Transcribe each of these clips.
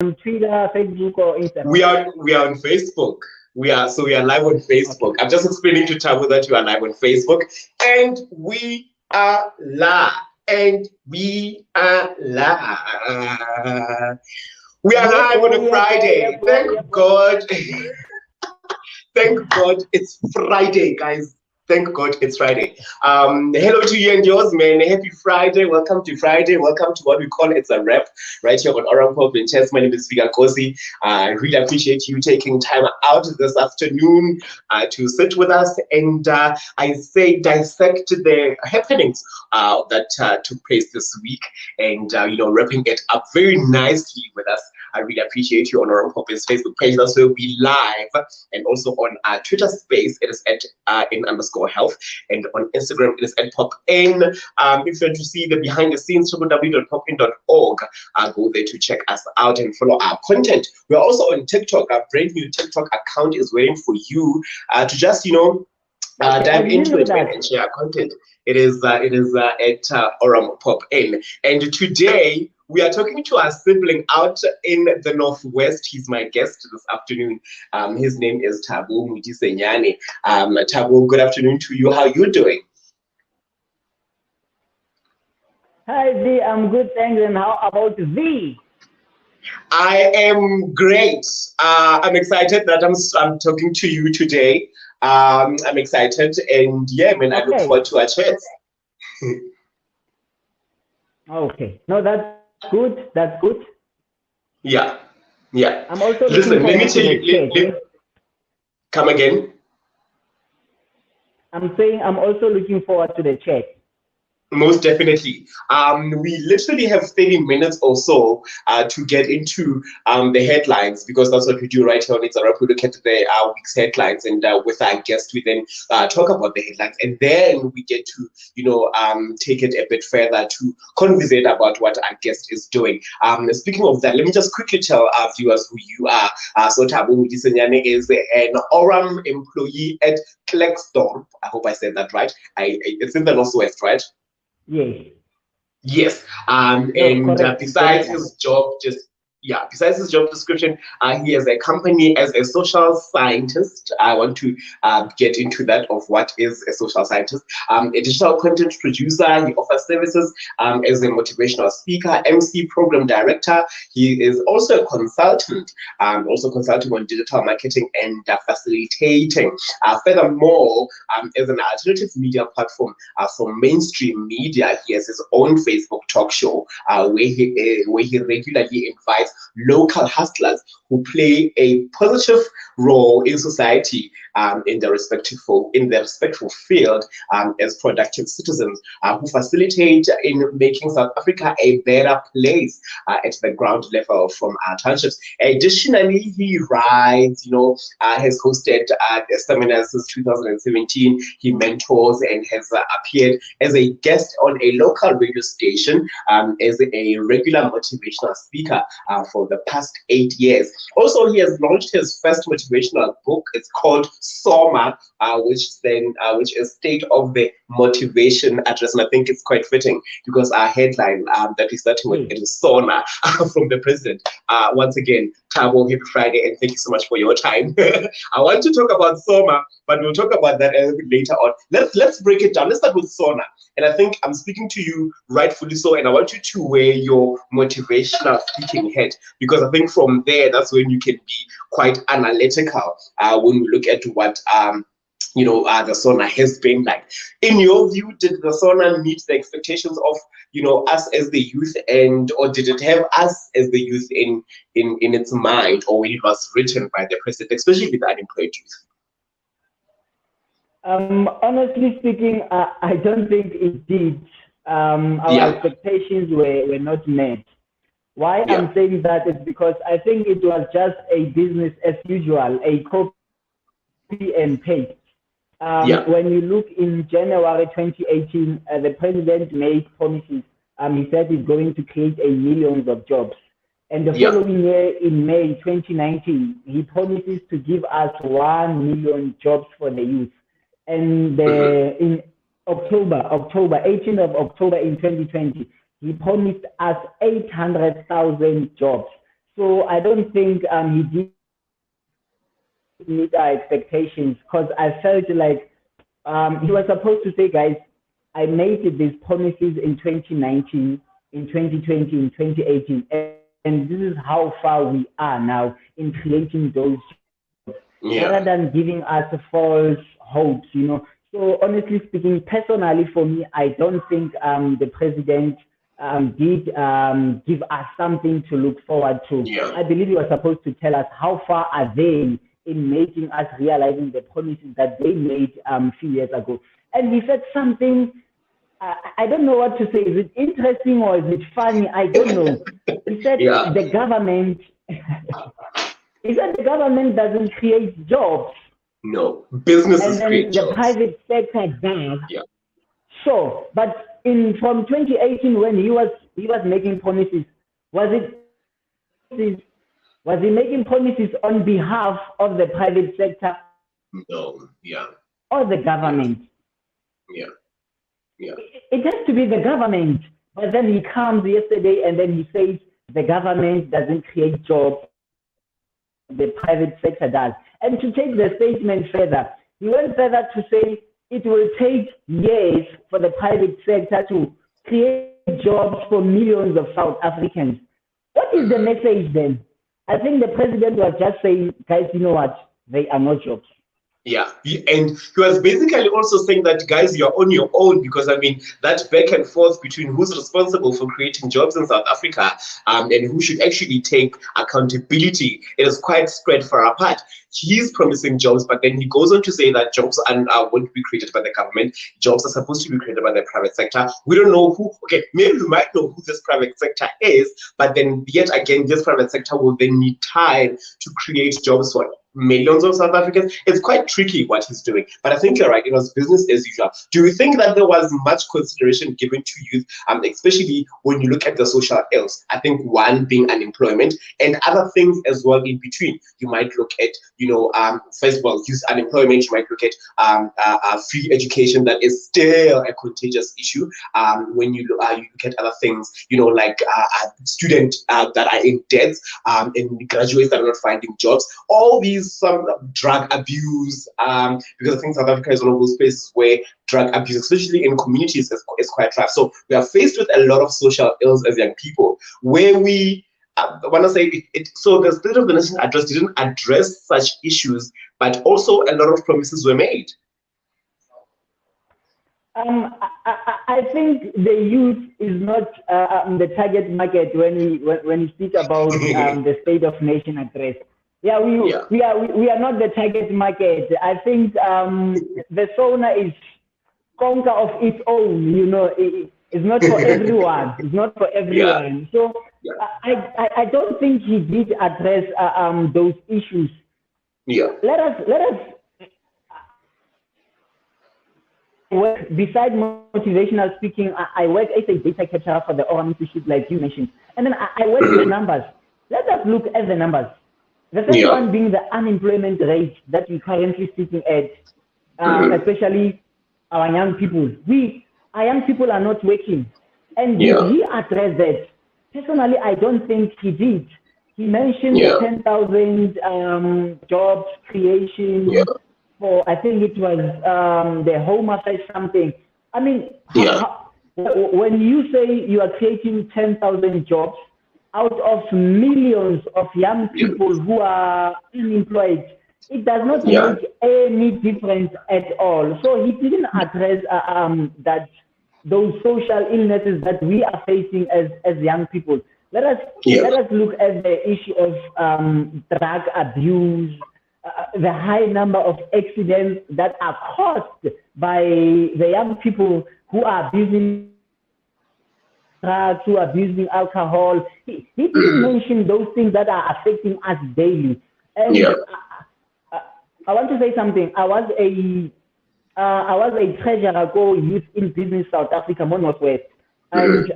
on Twitter, Facebook, or Instagram? We are on Facebook. We are live on Facebook. I'm just explaining to Thabo that we are live on Facebook, and we are live. And we are live. We are live on a Friday. Thank God. Thank God it's Friday, guys. Thank God it's Friday. Hello to you and yours, man. Happy Friday. Welcome to Friday. Welcome to what we call It's a Rap right here on Oran Pop in Chess. My name is Nkosi. I really appreciate you taking time out this afternoon to sit with us and I say dissect the happenings that took place this week and wrapping it up very nicely with us. I really appreciate you on Oran Pop's Facebook page. That's where we live, and also on our Twitter space. It is at @in_health, and on Instagram it is @popin. If you want to see the behind the scenes, www.popin.org. Go there to check us out and follow our content. We're also on TikTok. Our brand new TikTok account is waiting for you to just dive into it and share content. It is at Oran Popin, and today we are talking to our sibling out in the Northwest. He's my guest this afternoon. His name is Thabo Molisenyane. Thabo, good afternoon to you. How are you doing? Hi, V. I'm good, thanks. And how about V? I am great. I'm excited that I'm talking to you today. I'm excited, and yeah, man, I look forward to our chat. Okay. No, that's good. That's good. Yeah. I'm also listen. Let me tell you. Come again. I'm saying I'm also looking forward to the chat. Most definitely. We literally have 30 minutes or so to get into the headlines, because that's what we do right here on It's a Rap. We look at the week's headlines, and with our guest, we then talk about the headlines, and then we get to, take it a bit further to conversate about what our guest is doing. Speaking of that, let me just quickly tell our viewers who you are. So Thabo Molisenyane is an Oran employee at Klerksdorp. I hope I said that right. It's in the Northwest, right? Yes. And besides his job, besides his job description, he has a company as a social scientist. I want to get into that of what is a social scientist. A digital content producer. He offers services as a motivational speaker, MC, program director. He is also a consultant, also consulting on digital marketing and facilitating. Furthermore, as an alternative media platform for mainstream media, he has his own Facebook talk show where he regularly invites local hustlers who play a positive role in society in their respectful field as productive citizens who facilitate in making South Africa a better place at the ground level from our townships. Additionally, he writes, has hosted seminars since 2017. He mentors and has appeared as a guest on a local radio station as a regular motivational speaker for the past 8 years. Also, he has launched his first motivational book. It's called SOMA, which is State of the Motivation Address. And I think it's quite fitting because our headline that we're starting with is SONA from the president. Once again, Thabo, happy Friday, and thank you so much for your time. I want to talk about SOMA, but we'll talk about that a little bit later on. Let's break it down. Let's start with SONA. And I think I'm speaking to you rightfully so, and I want you to wear your motivational speaking head, because I think from there, that's when you can be quite analytical when we look at what the SONA has been like. In your view, did the SONA meet the expectations of us as the youth, or did it have us as the youth in its mind, or when it was written by the president, especially with unemployed youth? Honestly speaking, I don't think it did. Our expectations were not met. Why I'm saying that is because I think it was just a business as usual, a copy and paste. When you look in January 2018, the president made promises. He said he's going to create millions of jobs. And the following year, in May 2019, he promises to give us 1 million jobs for the youth. And in October, 18th of October in 2020, he promised us 800,000 jobs. So I don't think he did meet our expectations, because I felt like he was supposed to say, guys, I made these promises in 2019, in 2020, in 2018, and this is how far we are now in creating those jobs, rather than giving us false hopes, you know. So honestly speaking, personally for me, I don't think the president did give us something to look forward to. I believe he was supposed to tell us how far are they in making us realizing the promises that they made a few years ago. And he said something, I don't know what to say. Is it interesting or is it funny? I don't know. He said the government, he said the government doesn't create jobs. No, businesses create the jobs. Private sector does. Yeah. Sure, but from 2018 when he was making promises, was he making promises on behalf of the private sector? No, or the government? Yeah. It has to be the government. But then he comes yesterday and then he says the government doesn't create jobs, the private sector does. And to take the statement further, he went further to say it will take years for the private sector to create jobs for millions of South Africans. What is the message then? I think the president was just saying, guys, you know what? They are not jobs. Yeah, and he was basically also saying that, guys, you're on your own, because I mean that back and forth between who's responsible for creating jobs in South Africa and who should actually take accountability, it is quite spread far apart. He's promising jobs, but then he goes on to say that jobs won't be created by the government. Jobs are supposed to be created by the private sector. We don't know who. Okay, maybe we might know who this private sector is, but then yet again, this private sector will then need time to create jobs for millions of South Africans. It's quite tricky what he's doing, but I think you're right. It was business as usual. Do you think that there was much consideration given to youth, especially when you look at the social ills? I think one being unemployment and other things as well in between. You might look at, first of all, youth unemployment. You might look at free education, that is still a contagious issue. When you look at other things, like students that are in debt and graduates that are not finding jobs. All these, some drug abuse, because I think South Africa is one of those places where drug abuse, especially in communities, is quite rough. So we are faced with a lot of social ills as young people, where we I want to say so the State of the Nation address didn't address such issues, but also a lot of promises were made. I think the youth is not the target market when you speak about the State of Nation address. Yeah, we are not the target market. I think the sauna is conquer of its own. It's not for everyone. It's not for everyone. So I don't think he did address those issues. Let us. Besides motivational speaking, I work as a data capture for the Orange Institute, like you mentioned, and then I work with numbers. Let us look at the numbers. The first one being the unemployment rate that we're currently sitting at, especially our young people. Our young people are not working. And did he address that? Personally, I don't think he did. He mentioned the 10,000 jobs creation for, I think it was the Home Affairs something. I mean, when you say you are creating 10,000 jobs, out of millions of young people who are unemployed, it does not make any difference at all. So he didn't address that those social illnesses that we are facing as young people. Let us look at the issue of drug abuse, the high number of accidents that are caused by the young people who are abusing drugs, who are abusing alcohol. He didn't mention those things that are affecting us daily. And I want to say something. I was a treasurer go Youth in Business South Africa, Northwest, and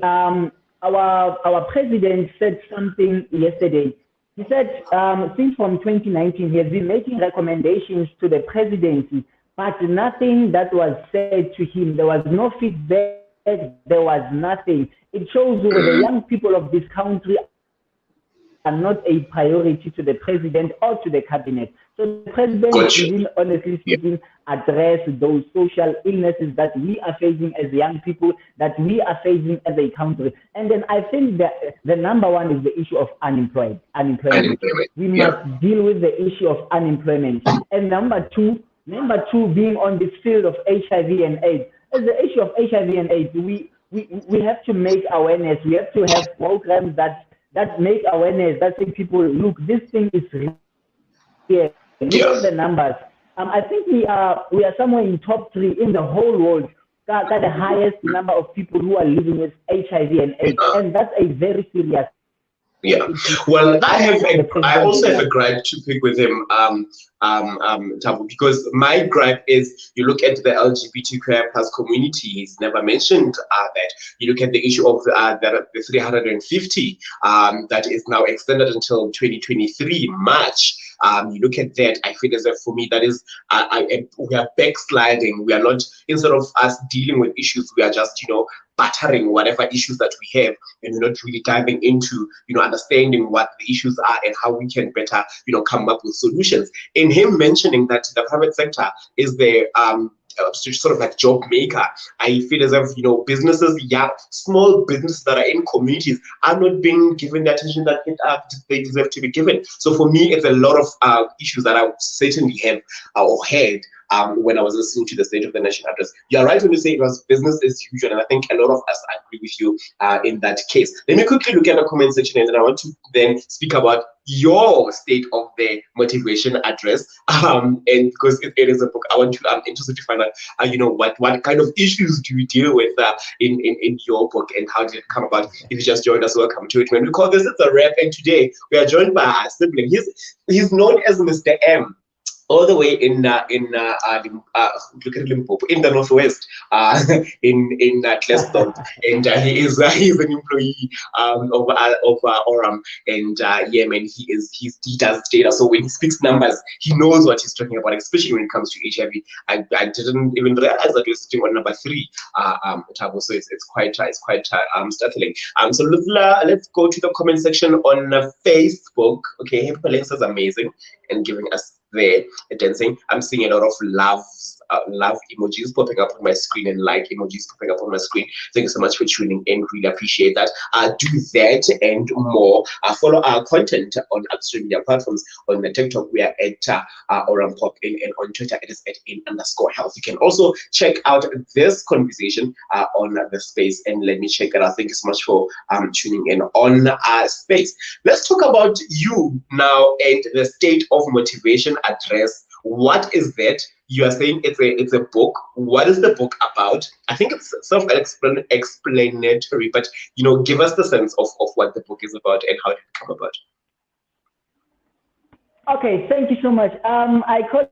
our president said something yesterday. He said since from 2019 he has been making recommendations to the presidency, but nothing that was said to him. There was no feedback. There was nothing. It shows the young people of this country are not a priority to the president or to the cabinet. So the president didn't, honestly speaking, address those social illnesses that we are facing as young people, that we are facing as a country. And then I think that the number one is the issue of unemployment. We must deal with the issue of unemployment. And number two being on this field of HIV and AIDS. As the issue of HIV and AIDS, we have to make awareness. We have to have programs that make awareness, that say people, look, this thing is real. Look at the numbers. I think we are somewhere in top 3 in the whole world. Got the highest number of people who are living with HIV and AIDS, and that's a very serious. Yeah, well, I also have a gripe to pick with him, Thabo, because my gripe is, you look at the LGBTQI plus community, he's never mentioned that. You look at the issue of the 350 that is now extended until 2023 March. You look at that, I feel as if for me that is, we are backsliding. We are not, instead of us dealing with issues, we are just, battering whatever issues that we have, and we're not really diving into, understanding what the issues are and how we can better, come up with solutions. In him mentioning that the private sector is the sort of like job maker, I feel as if businesses, small businesses that are in communities are not being given the attention that they deserve to be given. So for me, it's a lot of issues that I would certainly have or had when I was listening to the State of the Nation address. You're right when you say it was business as usual, and I think a lot of us agree with you in that case. Let me quickly look at the comment section, and then I want to then speak about your State of the Motivation address, and because it is a book, I'm interested to find out what kind of issues do you deal with in your book, and how did it come about? If you just joined us, welcome to it. When we call this, it's a rap, and today we are joined by our sibling. He's known as Mr. M, all the way in look at Limpopo, in the northwest, in Glasgow, and he's an employee of Oram, and yeah, man, he does data. So when he speaks numbers, he knows what he's talking about, especially when it comes to HIV. I didn't even realize that we're sitting on number 3, Thabo. So it's quite startling. So let's go to the comment section on Facebook. Okay, Hippolyte is amazing and giving us there dancing. I'm seeing a lot of love emojis popping up on my screen and like emojis popping up on my screen. Thank you so much for tuning in. Really appreciate that. Do that and more. Follow our content on other social media platforms. On the TikTok, we are at Oram Pop, and on Twitter it is at @in_health. You can also check out this conversation on the space, and let me check it out. Thank you so much for tuning in on our space. Let's talk about you now and the State of Motivation address. What is that? You are saying it's a book. What is the book about? I think it's self-explanatory, but give us the sense of what the book is about and how it come about. Okay, thank you so much. I call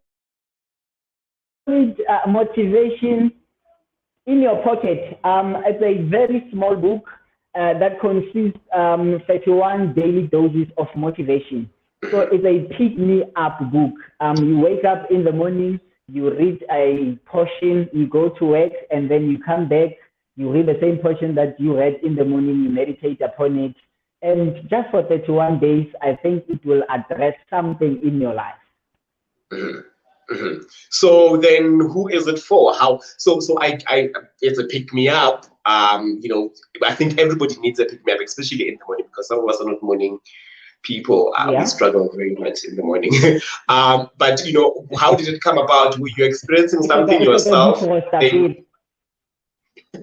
it Motivation in Your Pocket. It's a very small book that consists 31 daily doses of motivation. So it's a pick-me-up book. You wake up in the morning, you read a portion, you go to work, and then you come back, you read the same portion that you read in the morning, you meditate upon it. And just for 31 days, I think it will address something in your life. So then who is it for? How? So I it's a pick-me-up. I think everybody needs a pick-me-up, especially in the morning, because some of us are not morning people. We struggle very much in the morning. But how did it come about? Were you experiencing something yourself?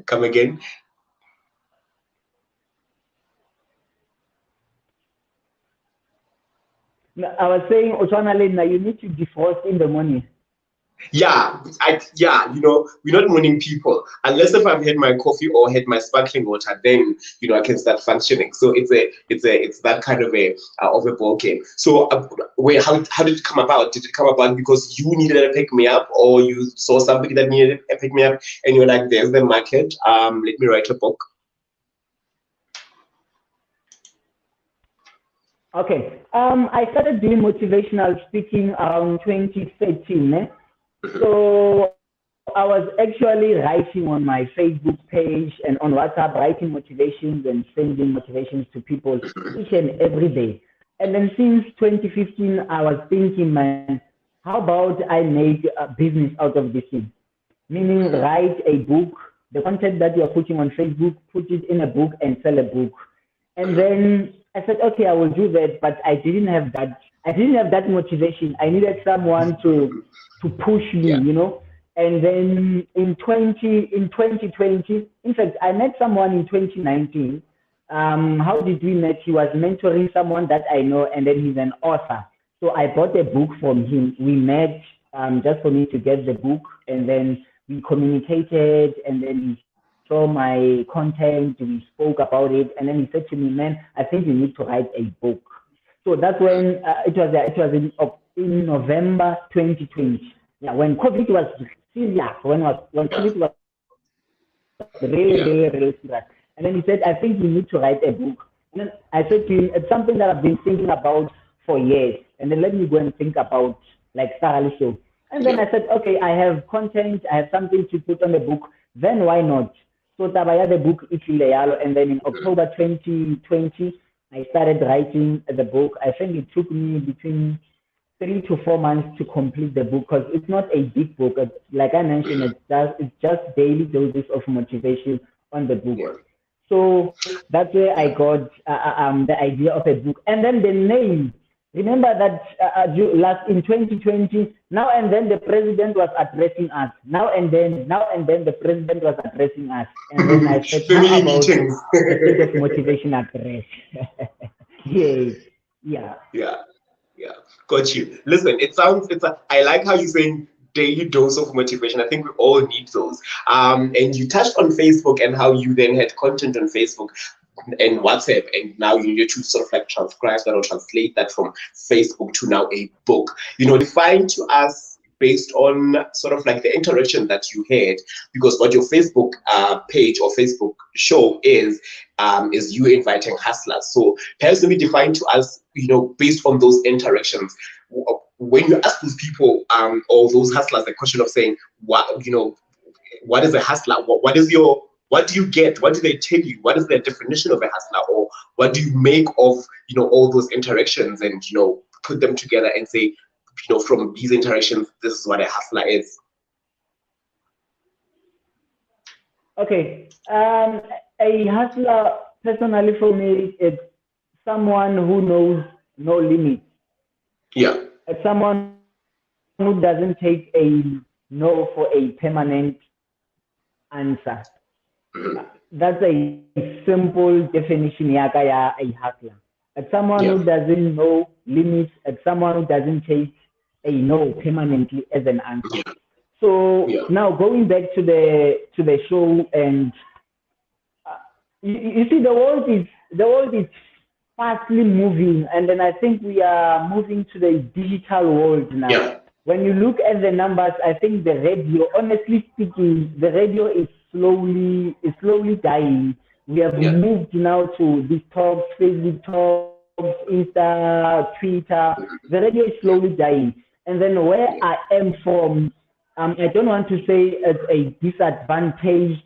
Come again? No, I was saying, Oswana, you need to defrost in the morning. Yeah, we're not morning people. Unless if I've had my coffee or had my sparkling water, then I can start functioning. So it's that kind of a ball game. So how did it come about? Did it come about because you needed a pick me up, or you saw somebody that needed a pick me up, and you're like, there's the market. Let me write a book. Okay. I started doing motivational speaking around 2013. So I was actually writing on my Facebook page and on WhatsApp, writing motivations and sending motivations to people each and every day. And then since 2015, I was thinking, man, how about I make a business out of this thing? Meaning write a book, the content that you're putting on Facebook, put it in a book and sell a book. And then I said, okay, I will do that, but I didn't have that motivation. I needed someone to push me, you know. And then in 2020, in fact, I met someone in 2019. How did we meet? He was mentoring someone that I know, and then he's an author. So I bought a book from him. We met just for me to get the book, and then we communicated, and then he saw my content, we spoke about it, and then he said to me, man, I think you need to write a book. So that's when it was in November 2020. Yeah, when COVID was serious, when COVID was really serious. And then he said, I think you need to write a book. And then I said to him, it's something that I've been thinking about for years. And then let me go and think about like Sarah Show. And then I said, okay, I have content, I have something to put on the book, then why not? So Tabaya the book, and then in October 2020, I started writing the book. I think it took me between 3 to 4 months to complete the book because it's not a big book. Like I mentioned, it's just daily doses of motivation on the book. So that's where I got the idea of a book. And then the name. Remember that in 2020, now and then the president was addressing us. Now and then the president was addressing us. And then I said, how about a bit of motivation address? Yeah. Got you. Listen, I like how you're saying daily dose of motivation. I think we all need those. And you touched on Facebook and how you then had content on Facebook and WhatsApp, and now you need to sort of like transcribe that or translate that from Facebook to now a book. Define to us based on sort of like the interaction that you had, because what your Facebook page or Facebook show is you inviting hustlers. So perhaps maybe define to us, based on those interactions, when you ask those people or those hustlers the question of saying, what is a hustler? What do you get? What do they tell you? What is their definition of a hustler? Or what do you make of, all those interactions and, put them together and say, from these interactions, this is what a hustler is? Okay. A hustler, personally for me, it's someone who knows no limits. Yeah. It's someone who doesn't take a no for a permanent answer. That's a simple definition ya a hustler. It's someone who doesn't know limits. It's someone who doesn't take a no permanently as an answer. So now going back to the show, and you see the world is fastly moving, and then I think we are moving to the digital world now. Yeah. When you look at the numbers, I think the radio, honestly speaking, the radio is slowly dying. We have moved now to these talks, Facebook talks, Insta, Twitter. The radio is slowly dying. And then where I am from, I don't want to say it's a disadvantaged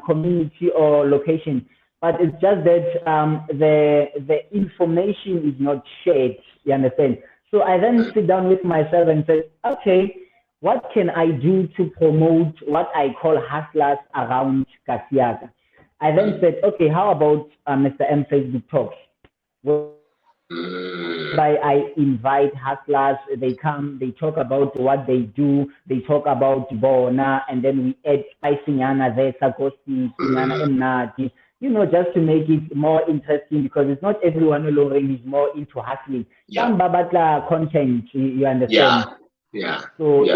community or location, but it's just that the information is not shared, you understand? So I then sit down with myself and say, okay, what can I do to promote what I call hustlers around Kasiaka? I then said, okay, how about Mr. M Facebook Talks? Whereby I invite hustlers, they come, they talk about what they do, they talk about Bona, and then we add Spicinyana there, Sagosti, Sinyana, Emnati, just to make it more interesting, because it's not everyone alone is more into hustling. Some Babatla content, you understand? So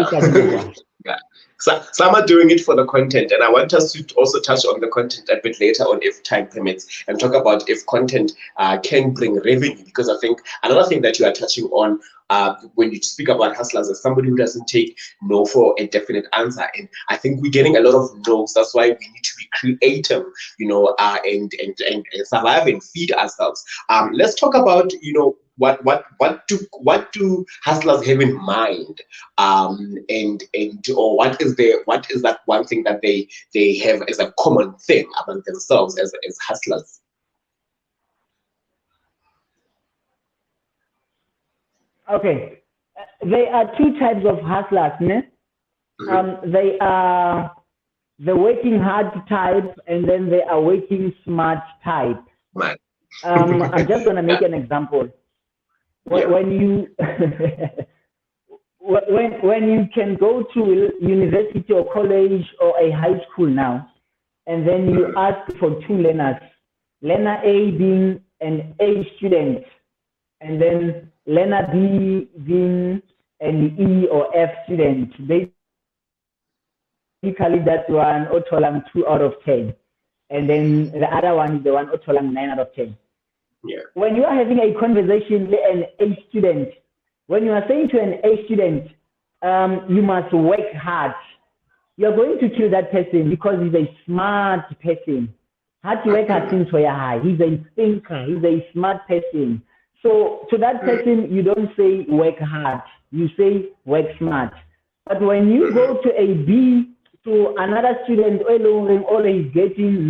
some are doing it for the content, and I want us to also touch on the content a bit later on if time permits, and talk about if content can bring revenue, because I think another thing that you are touching on when you speak about hustlers is somebody who doesn't take no for a definite answer, and I think we're getting a lot of no's. That's why we need to be creative, and survive and feed ourselves. Let's talk about what do hustlers have in mind, or what is that one thing that they have as a common thing among themselves as hustlers? Okay. There are two types of hustlers, ne? They are the working hard type, and then they are working smart type. Right. I'm just gonna make an example. When you when you can go to university or college or a high school now, and then you ask for two learners, learner A being an A student, and then learner B being an E or F student. Basically, that's one Otolang 2 out of 10. And then the other one is the one Otolang 9 out of 10. Yeah. When you are having a conversation with an A student, when you are saying to an A student, you must work hard, you're going to kill that person because he's a smart person. Hard work has been so high. He's a thinker. He's a smart person. So to that person, you don't say work hard. You say work smart. But when you go to a B, to another student, all is getting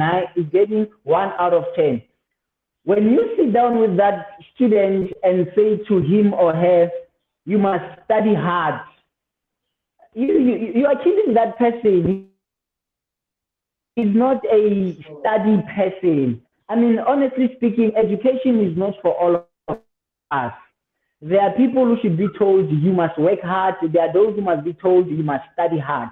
1 out of 10. When you sit down with that student and say to him or her, you must study hard, you are killing that person. He's not a study person. I mean, honestly speaking, education is not for all of us. There are people who should be told you must work hard. There are those who must be told you must study hard.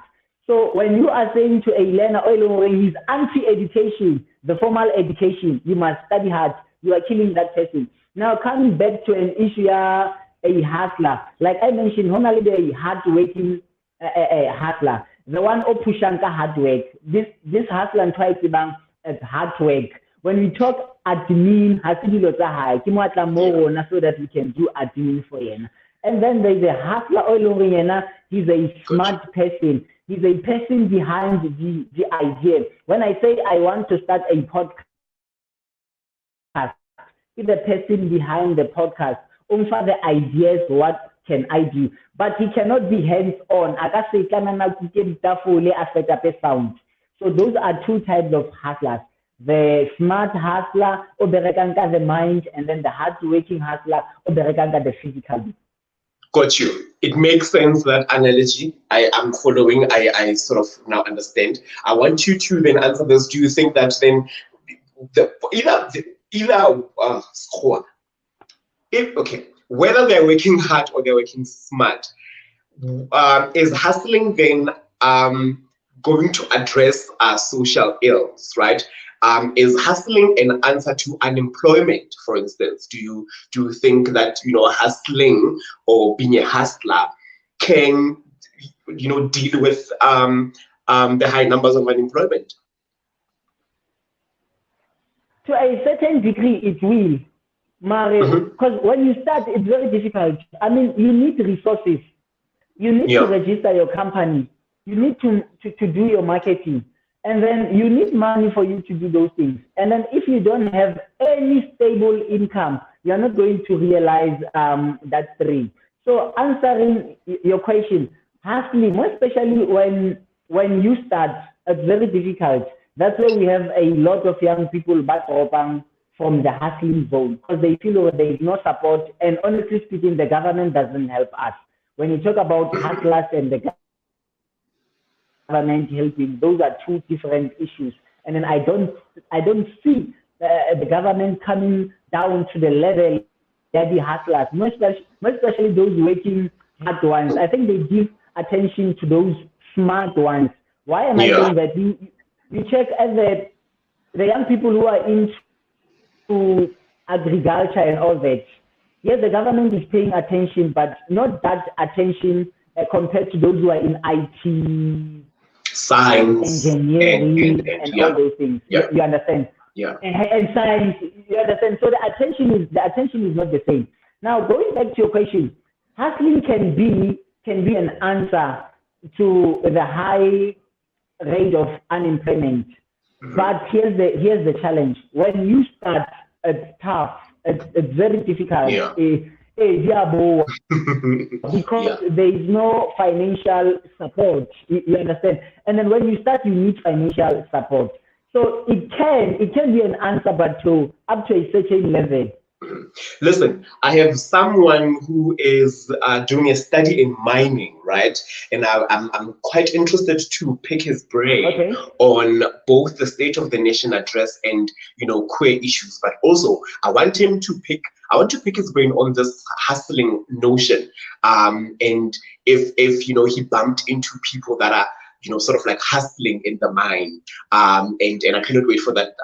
So when you are saying to a learner, he's anti-education, the formal education, you must study hard, you are killing that person. Now coming back to an issue, a hustler, like I mentioned, normally the hard-working hustler, the one who pushanka hard work. This hustler and try to bang at hard work. When we talk admin, so that we can do admin for you. And then there's a hustler, he's a smart person. He's a person behind the idea. When I say I want to start a podcast, he's the person behind the podcast. For the ideas, what can I do? But he cannot be hands-on. So those are two types of hustlers. The smart hustler, or the mind, and then the hard-working hustler, or the physical. Got you. It makes sense, that analogy. I am following. I sort of now understand. I want you to then answer this. Do you think that then whether they're working hard or they're working smart, is hustling then going to address social ills, right? Is hustling an answer to unemployment, for instance? Do you think that hustling or being a hustler can deal with the high numbers of unemployment? To a certain degree, it will. Because when you start, it's very difficult. I mean, you need resources. You need to register your company. You need to do your marketing. And then you need money for you to do those things. And then if you don't have any stable income, you're not going to realize that three. So answering your question, hustling, more especially when you start, it's very difficult. That's why we have a lot of young people back from the hustling zone, because they feel there is no support. And honestly speaking, the government doesn't help us. When you talk about hustlers and the government helping, those are two different issues. And then I don't see the government coming down to the level that the hustlers, most especially those working hard ones. I think they give attention to those smart ones. Why am I saying that? You check as the young people who are into agriculture and all that. Yes, the government is paying attention, but not that attention compared to those who are in IT, science, engineering, and all those things. You understand? Yeah. And science, you understand? So the attention is not the same. Now, going back to your question, hustling can be an answer to the high rate of unemployment. But here's the challenge. When you start, it's tough. It's very difficult. Because there is no financial support. You understand? And then when you start, you need financial support. So it can be an answer, but up to a certain level. Listen, I have someone who is doing a study in mining, right? And I'm quite interested to pick his brain on both the State of the Nation address and, queer issues. But also, I want to pick his brain on this hustling notion. And if he bumped into people that are sort of like hustling in the mine. And I cannot wait for that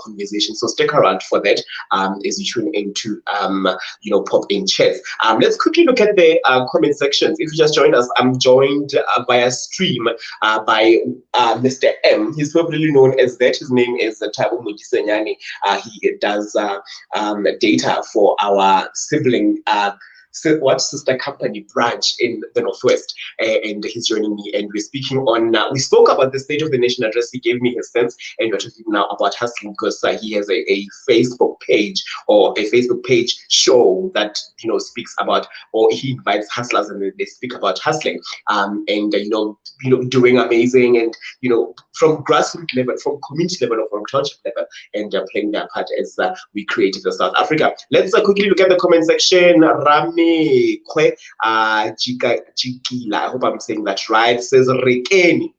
conversation. So stick around for that as you tune into, Pop in Chat. Let's quickly look at the comment sections. If you just joined us, I'm joined via stream by Mr. M. He's probably known as that. His name is Thabo Molisenyane. He does data for our sibling sister company branch in the Northwest, and he's joining me, and we're speaking on, we spoke about the State of the Nation address. He gave me his sense, and we're talking now about hustling because he has a Facebook page, or a Facebook page show that speaks about, or he invites hustlers and they speak about hustling, and doing amazing, and from grassroots level, from community level, or from township level, and playing their part as we create the South Africa. Let's quickly look at the comment section. Rami Kwe Jikila, I hope I'm saying that right, says Rekeni.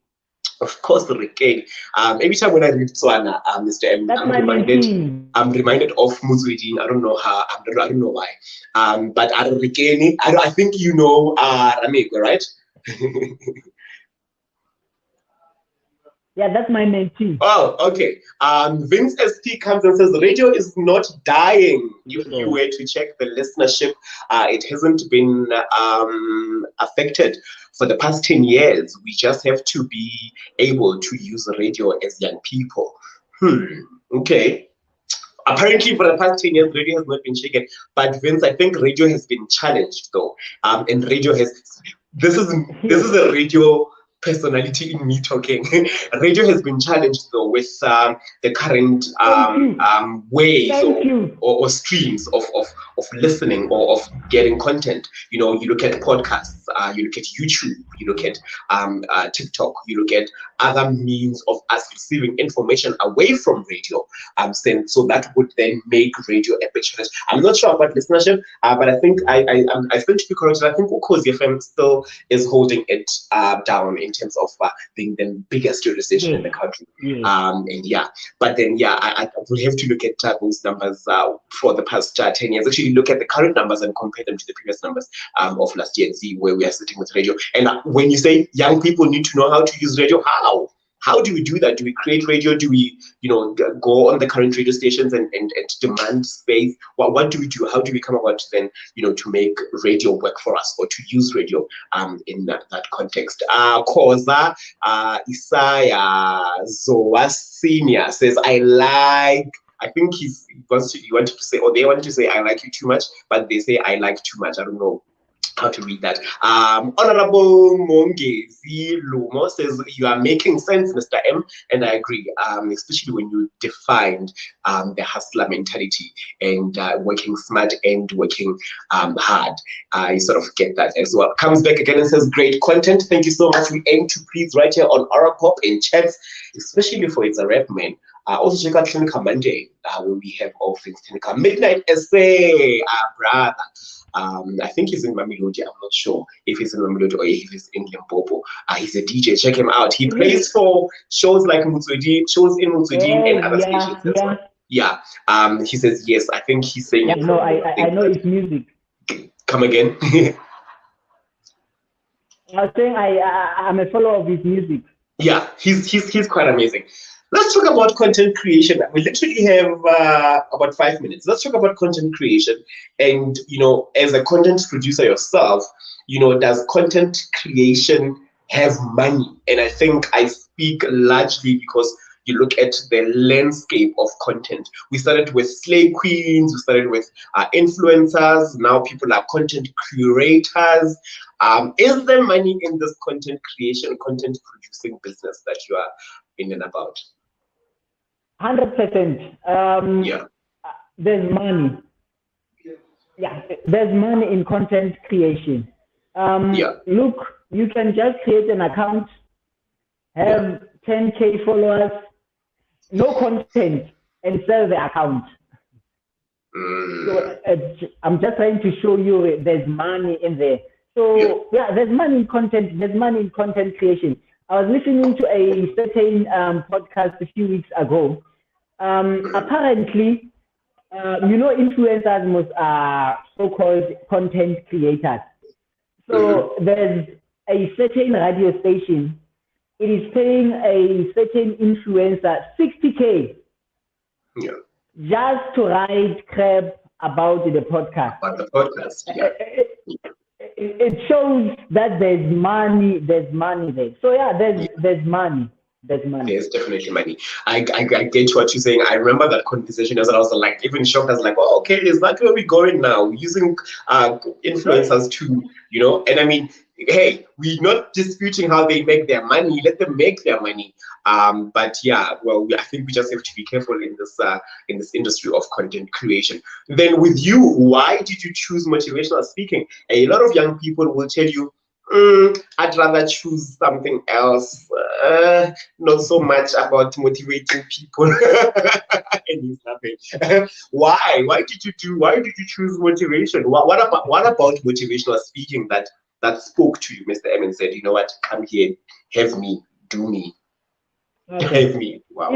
Of course, Rekeni. Every time when I read Tswana, Mr. M, I'm reminded of Mutswedin. I don't know how, I don't know why. But Rekeni, I think Rami Kwe, right? Yeah, that's my name too. Oh, okay. Vince ST comes and says, radio is not dying. If you were to check the listenership, it hasn't been affected for the past 10 years. We just have to be able to use radio as young people. Okay. Apparently, for the past 10 years, radio has not been shaken. But Vince, I think radio has been challenged, though. And radio has. This is a radio personality in me talking. Radio has been challenged though with the current ways or streams of listening or of getting content. You look at podcasts, you look at YouTube, you look at TikTok, you look at other means of us receiving information away from radio. So that would then make radio a bit challenged. I'm not sure about listenership, but I think I think to be corrected, I think Nkosi FM still is holding it down in terms of being the biggest radio station in the country. But then I will have to look at those numbers for the past 10 years. Actually look at the current numbers and compare them to the previous numbers of last year and see where we are sitting with radio. And when you say young people need to know how to use radio, how do we do that? Do we create radio? Do we, go on the current radio stations and demand space? What do we do? How do we come about then, to make radio work for us or to use radio in that context? Koza Isaiah Zoa Senior says, I think he wanted to say, or they wanted to say, I like you too much, but they say I like too much. I don't know how to read that. Honorable Mongezi Lumo says, you are making sense, Mr. M, and I agree, especially when you defined the hustler mentality and working smart and working hard. You sort of get that as well. Comes back again and says, great content. Thank you so much. We aim to please right here on Aura Pop in chats, especially for It's a Rap Man. Also check out Clinical Monday, where we have all things clinical. Midnight Essay, brother. I think he's in Mamelodi. I'm not sure if he's in Mamelodi or if he's in Limpopo. He's a DJ. Check him out. He plays for shows like Mutswedi, shows in Mutswedi and other stations as well. Yeah. He says yes. I think he's saying. Yeah, no, I know his music. Come again. I was saying I'm a follower of his music. Yeah, he's quite amazing. Let's talk about content creation. We literally have about 5 minutes. Let's talk about content creation. And, as a content producer yourself, does content creation have money? And I think I speak largely because you look at the landscape of content. We started with slave queens, we started with influencers, now people are content curators. Is there money in this content creation, content producing business that you are in and about? 100%. There's money. Yeah, there's money in content creation. Look, you can just create an account, have 10K followers, no content, and sell the account. So I'm just trying to show you there's money in there. So yeah, there's money in content. There's money in content creation. I was listening to a certain podcast a few weeks ago. Apparently, influencers most are so-called content creators. So there's a certain radio station. It is paying a certain influencer 60K just to write crap about the podcast. It shows that there's money there. So yeah, there's money. There's definitely money. I get what you're saying. I remember that conversation as I was like even shocked. I was like, oh, okay, is that where we're going now? Using influencers to, and I mean, hey, we're not disputing how they make their money. Let them make their money. But yeah, well, I think we just have to be careful in this industry of content creation. Then with you, why did you choose motivational speaking? A lot of young people will tell you, I'd rather choose something else. Not so much about motivating people. And nothing. Why did you choose motivation? What about motivational speaking that spoke to you, Mr. M, and said, you know what, come here, have me, do me. Okay. Have me. Wow,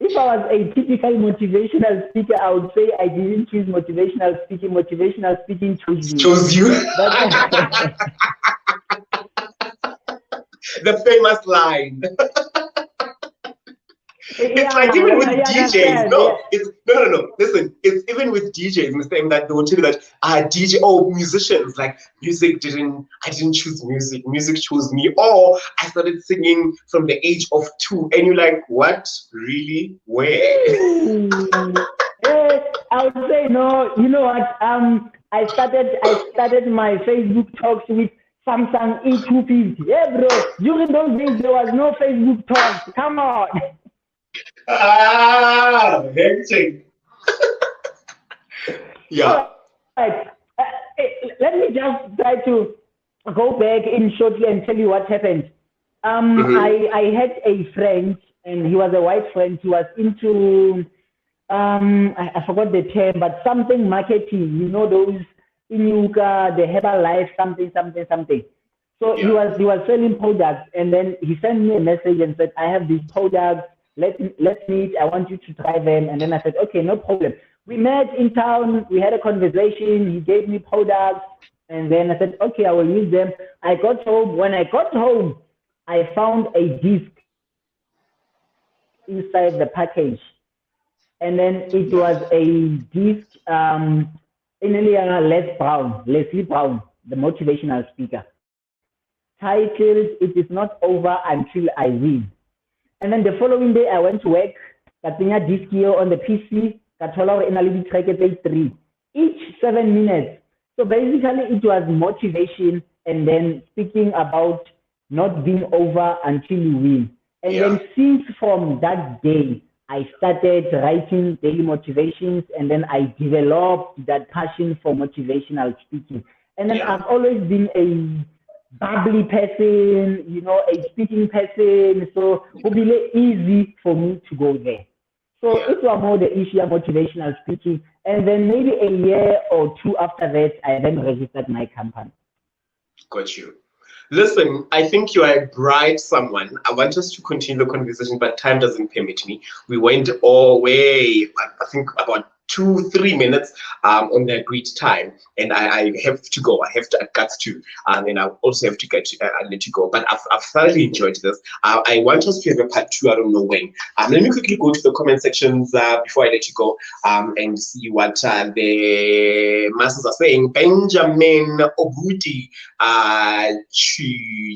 if I was a typical motivational speaker, I would say I didn't choose motivational speaking. Motivational speaking chose you. The famous line. It's like even with DJs. No. Listen, it's even with DJs, Mr. M, that they will tell you that musicians, like I didn't choose music. Music chose me. Or I started singing from the age of 2, and you're like, what? Really? Where? I would say no. You know what? I started my Facebook talks with Samsung E250. Yeah, bro. During those days, there was no Facebook talks. Come on. Hectic. Yeah. Right. Let me just try to go back in shortly and tell you what happened. I had a friend, and he was a white friend. He was into I forgot the term, but something marketing. Those Inuka, the Herbalife, something. So he was selling products, and then he sent me a message and said, I have these products. Let's meet. I want you to try them. And then I said, okay, no problem. We met in town. We had a conversation. He gave me products. And then I said, okay, I will use them. I got home. When I got home, I found a disc inside the package. And then it was a disc, Leslie Brown, the motivational speaker, titled, It Is Not Over Until I Win. And then the following day, I went to work, got a disc here on the PC, got track 3, each 7 minutes. So basically, it was motivation and then speaking about not being over until you win. And then since from that day, I started writing daily motivations, and then I developed that passion for motivational speaking. And then I've always been a bubbly person, a speaking person, so it will be easy for me to go there. So it was more the issue of motivational speaking, and then maybe a year or 2 after that, I then registered my company. Got you. Listen, I think you are a bright someone. I want us to continue the conversation, but time doesn't permit me. We went all way, I think about 2-3 minutes on the agreed time, and I have to go. I got to, and I also have to let you go. But I've thoroughly enjoyed this. I want us to have a part 2. I don't know when. Let me quickly go to the comment sections before I let you go and see what the masses are saying. Benjamin Obuti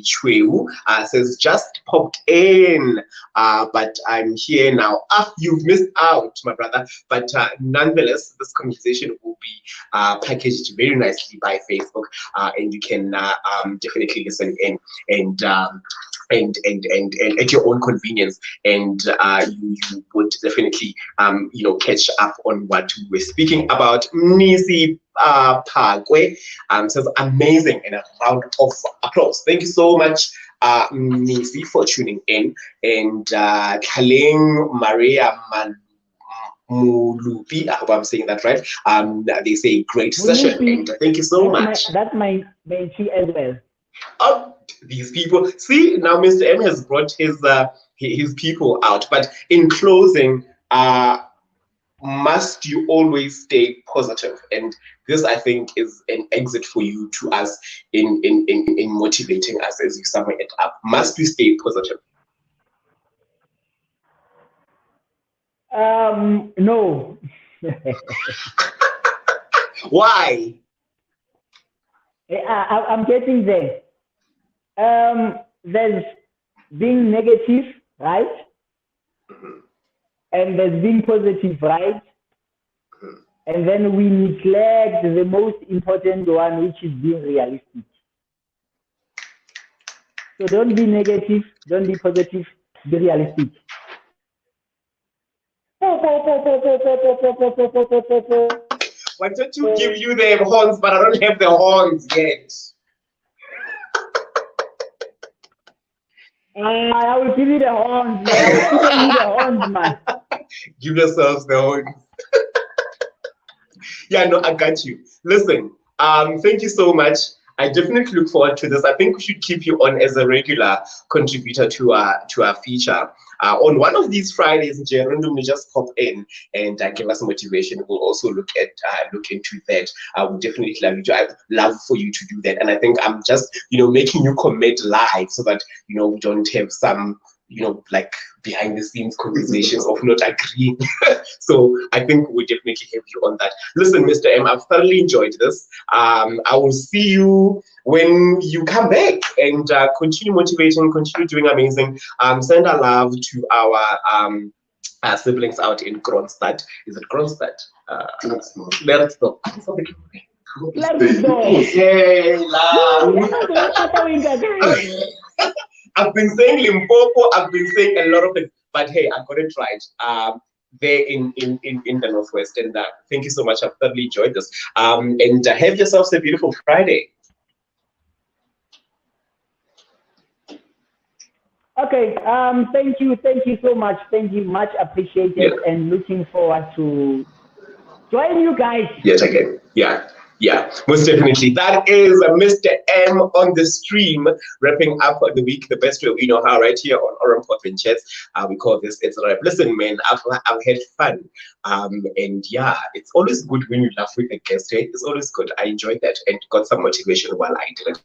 Chweu says, just popped in, but I'm here now. You've missed out, my brother, but nonetheless, this conversation will be packaged very nicely by Facebook, and you can definitely listen in and at your own convenience, and you would definitely catch up on what we were speaking about. Nisi Pagwe says, amazing, and a round of applause. Thank you so much, Nisi, for tuning in, and Kaling Maria Mulupi, I hope I'm saying that right. They say great session, and thank you so much. That's my tea as well. Oh, these people. See, now Mr. M has brought his people out. But in closing, must you always stay positive? And this, I think, is an exit for you to us in motivating us as you sum it up. Must we stay positive? No. Why? I'm getting there. There's being negative, right? Mm-hmm. And there's being positive, right? Mm-hmm. And then we neglect the most important one, which is being realistic. So don't be negative, don't be positive, be realistic. Why don't you give you the horns, but I don't have the horns yet? I will give you the horns, man. I will give you the horns, man. Give yourselves the horns. Yeah, no, I got you. Listen, thank you so much. I definitely look forward to this. I think we should keep you on as a regular contributor to our feature. On one of these Fridays, randomly just pop in and give us motivation. We'll also look into that. I would definitely I'd love for you to do that. And I think I'm just making you commit live so that we don't have some like behind the scenes conversations of not agreeing. So I think we definitely have you on that. Listen, Mr. M, I've thoroughly enjoyed this. I will see you when you come back and continue motivating, continue doing amazing. Send our love to our siblings out in Kronstadt. Is it Kronstadt? Let's stop. I've been saying Limpopo, I've been saying a lot of things, but hey, I got it right. There in the Northwest, and thank you so much. I've thoroughly enjoyed this. And have yourselves a beautiful Friday. Okay. Thank you so much. Thank you, much appreciated, and looking forward to join you guys yet again. Yeah, most definitely. That is Mr. M on the stream, wrapping up the week the best way we know how, right here on Oran Pop and Chats. We call this It's a Rap. Listen, man, I've had fun. And yeah, it's always good when you laugh with a guest. Hey? It's always good. I enjoyed that and got some motivation while I did it.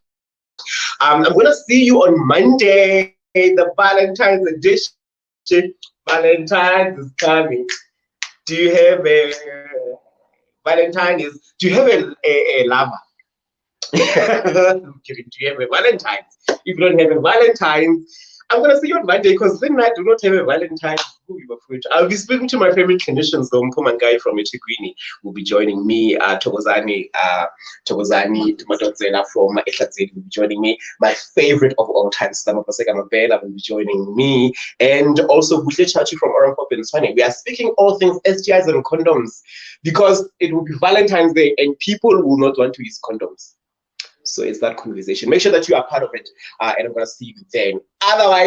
I'm going to see you on Monday, the Valentine's edition. Valentine's is coming. Do you have a Valentine? Do you have a lover? I'm kidding. Do you have a Valentine? If you don't have a Valentine, I'm going to see you on Monday because then I do not have a Valentine. I'll be speaking to my favorite clinicians, the Mpumangai from Etigwini will be joining me. Thokozani Tumadodzela from Etlazeli will be joining me. My favorite of all time, Samapaseka Mabela, will be joining me. And also Butle Chachi from Oran Pop and Swane. We are speaking all things STIs and condoms because it will be Valentine's Day and people will not want to use condoms. So it's that conversation. Make sure that you are part of it. And I'm going to see you then. Otherwise,